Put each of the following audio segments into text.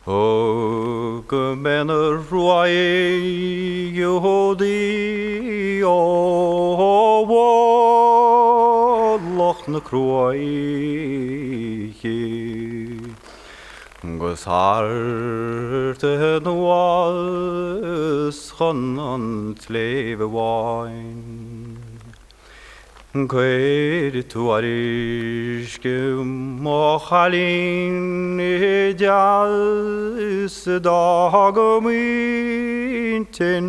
O ben roi Yehudi o loch na kroi Gesharte was an tleve wine Quid tu arishke mochalin ideas dagaminten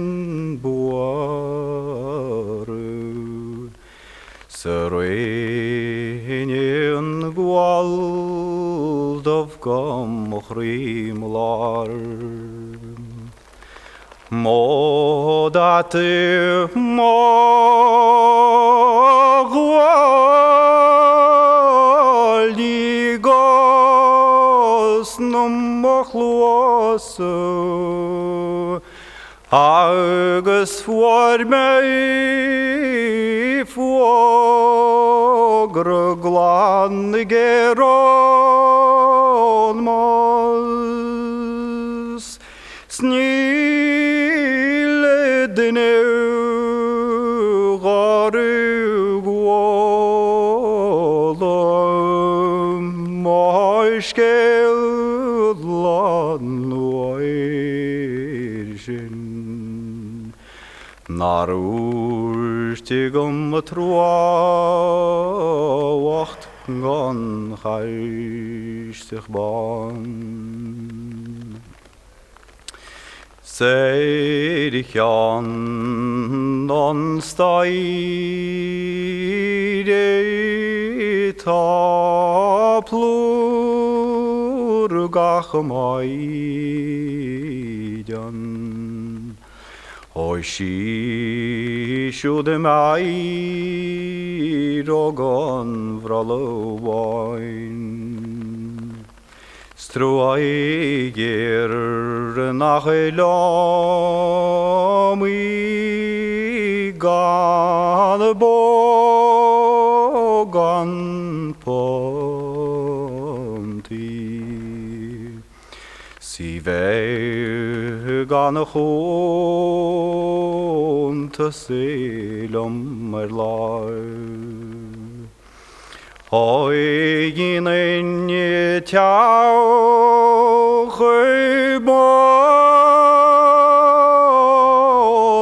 buaru Sereinen gwald of gamchrim lar Modate mogwali gos no mochloso Agus for mei fogre glan geron mas Snille dine garu gwolo maiskel lan oirshin Narustigum trua wacht gan geistig ban Sei dich an staide ta plur gachmaidan Oi shi shude mai rogon vralo wine Struiger nach elomi gan bogan ponti Si ve gan khont selom Hoi ginen tjau gebor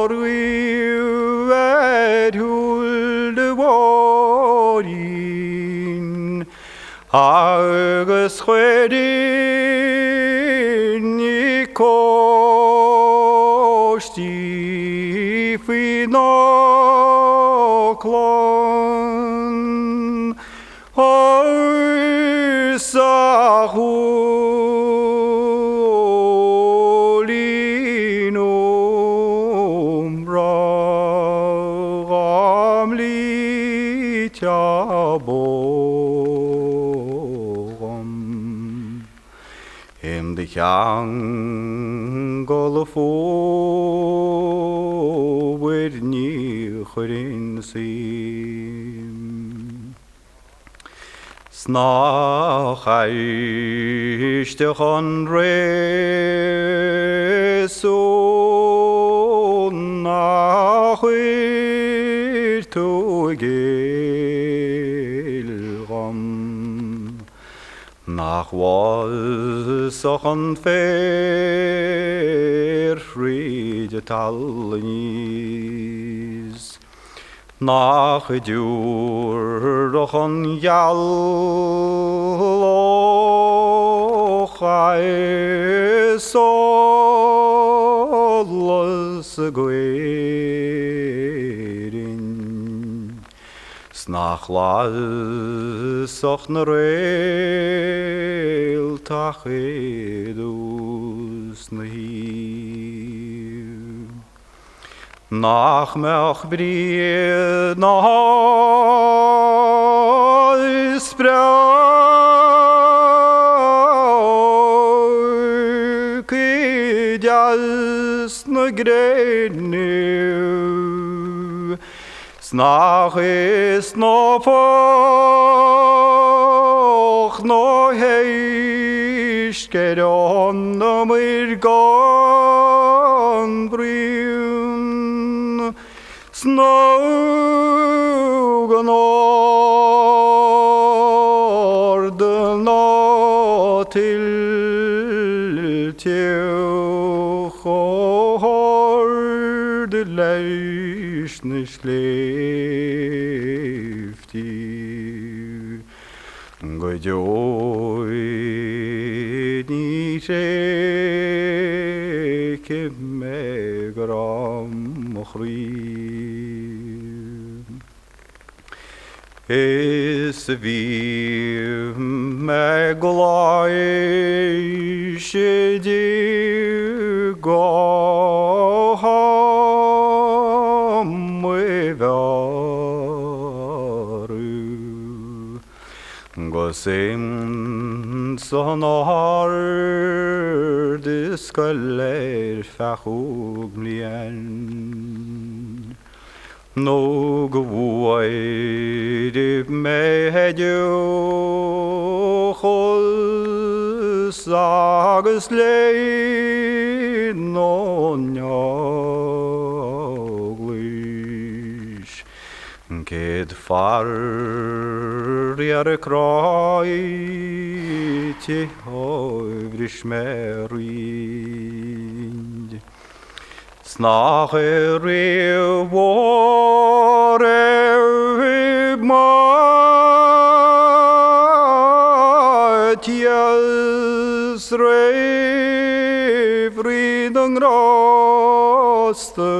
vi hulde vorin Agus chwedin I kosti finoklan Sahulinum ragamli tjaboram In de jangolfo with new Snach eishtech an reso nach tu gilram Nach was an fair friede talnis Nach dŵr an ialoch solas gwerin Snach lasach na reil tachedus na hiv Nach mech brie nach sprauk idjas na grenu Snach is no foch no hei sker honom gan brun Snogen orden til tjehord leisne slefti Gojoi ni reke megram chrim Es vi meglai shedi gaham mevaru Gosem sonar diskaller fachuglien Nog void medio sagas lei non jaglish Ked far kroi ti hovrish merind Snacher våre Mathias revrin raste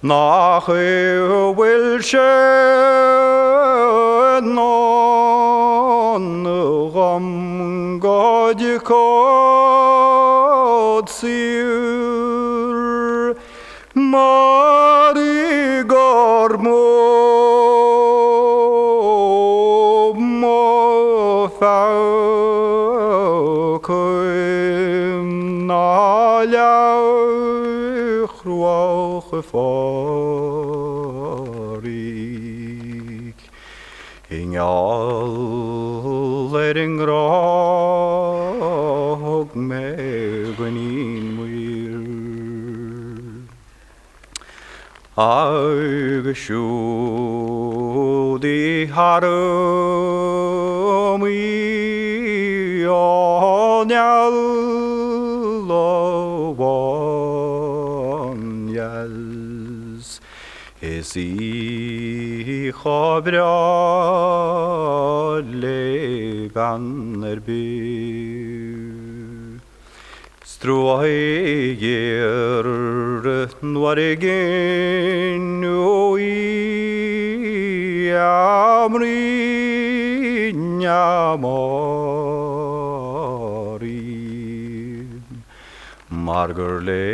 Nach will non ram godikot Mari gormo mo faukum nalja chruach farik Ingal letting rog megunin wir Argshudi harami onyal lovonyals Esi chabra lebaner bir Stroiger nuaregen oi amri nyamari Margerle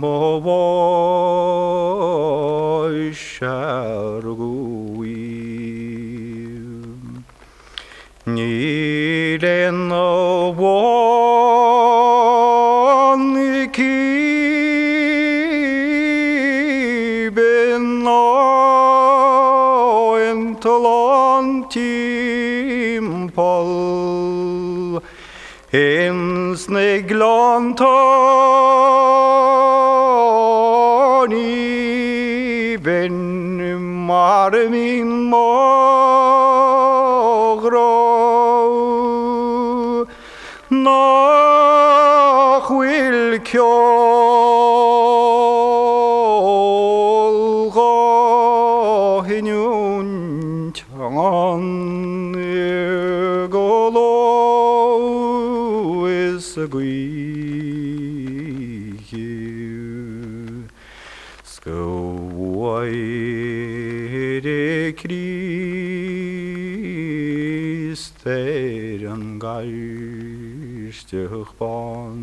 movoy shargui Nilen one kiben entolantimpol En sneglantani ben marmin magro Nach will kjol gahinun changan golo is a Skoide Krister an geistig ban